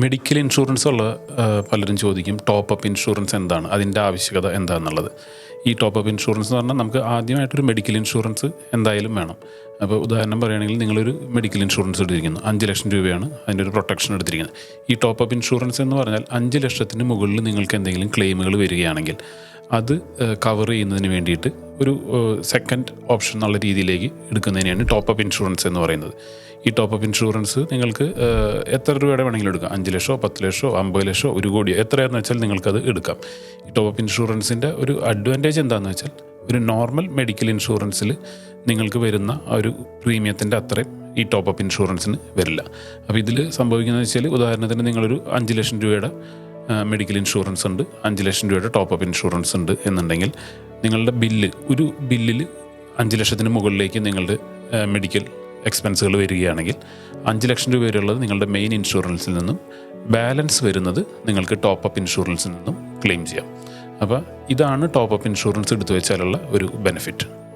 Medical insurance ഉള്ള പലരും ചോദിക്കും ടോപ്പ് അപ്പ് ഇൻഷുറൻസ് എന്താണ്, അതിൻ്റെ ആവശ്യകത എന്താണെന്നുള്ളത്. ഈ ടോപ്പ് അപ്പ് ഇൻഷുറൻസ് എന്ന് പറഞ്ഞാൽ നമുക്ക് ആദ്യമായിട്ടൊരു മെഡിക്കൽ ഇൻഷുറൻസ് എന്തായാലും വേണം. അപ്പോൾ ഉദാഹരണം പറയുകയാണെങ്കിൽ നിങ്ങളൊരു മെഡിക്കൽ ഇൻഷുറൻസ് എടുത്തിരിക്കുന്നു, 5 ലക്ഷം രൂപയാണ് അതിൻ്റെ ഒരു പ്രൊട്ടക്ഷൻ എടുത്തിരിക്കുന്നത്. ഈ ടോപ്പ് അപ്പ് ഇൻഷുറൻസ് എന്ന് പറഞ്ഞാൽ 5 ലക്ഷത്തിന് മുകളിൽ നിങ്ങൾക്ക് എന്തെങ്കിലും ക്ലെയിമുകൾ വരികയാണെങ്കിൽ അത് കവർ ചെയ്യുന്നതിന് വേണ്ടിയിട്ട് ഒരു സെക്കൻഡ് ഓപ്ഷൻ എന്നുള്ള രീതിയിലേക്ക് എടുക്കുന്നതിനെയാണ് ടോപ്പ് അപ്പ് ഇൻഷുറൻസ് എന്ന് പറയുന്നത്. ഈ ടോപ്പ് അപ്പ് ഇൻഷുറൻസ് നിങ്ങൾക്ക് എത്ര രൂപയുടെ വേണമെങ്കിലും എടുക്കാം. 5 ലക്ഷമോ 10 ലക്ഷമോ 50 ലക്ഷമോ 1 കോടിയോ എത്രയാണെന്ന് വെച്ചാൽ നിങ്ങൾക്കത് എടുക്കാം. ഈ ടോപ്പ് അപ്പ് ഇൻഷുറൻസിൻ്റെ ഒരു അഡ്വാൻറ്റേജ് എന്താണെന്ന് വെച്ചാൽ ഒരു നോർമൽ മെഡിക്കൽ ഇൻഷുറൻസിൽ നിങ്ങൾക്ക് വരുന്ന ഒരു പ്രീമിയത്തിൻ്റെ അത്രയും ഈ ടോപ്പ് അപ്പ് ഇൻഷുറൻസിന് വരില്ല. അപ്പോൾ ഇതിൽ സംഭവിക്കുന്നത് വെച്ചാൽ ഉദാഹരണത്തിന് നിങ്ങളൊരു 5 ലക്ഷം രൂപയുടെ മെഡിക്കൽ ഇൻഷുറൻസ് ഉണ്ട്, 5 ലക്ഷം രൂപയുടെ ടോപ്പ് അപ്പ് ഇൻഷുറൻസ് ഉണ്ട് എന്നുണ്ടെങ്കിൽ നിങ്ങളുടെ ഒരു ബില്ലിൽ 5 ലക്ഷത്തിന് മുകളിലേക്ക് നിങ്ങളുടെ മെഡിക്കൽ എക്സ്പെൻസുകൾ വരികയാണെങ്കിൽ 5 ലക്ഷം രൂപ വരെയുള്ളത് നിങ്ങളുടെ മെയിൻ ഇൻഷുറൻസിൽ നിന്നും, ബാലൻസ് വരുന്നത് നിങ്ങൾക്ക് ടോപ്പ് അപ്പ് ഇൻഷുറൻസിൽ നിന്നും ക്ലെയിം ചെയ്യാം. അപ്പോൾ ഇതാണ് ടോപ്പ് അപ്പ് ഇൻഷുറൻസ് എടുത്തു വെച്ചാലുള്ള ഒരു ബെനിഫിറ്റ്.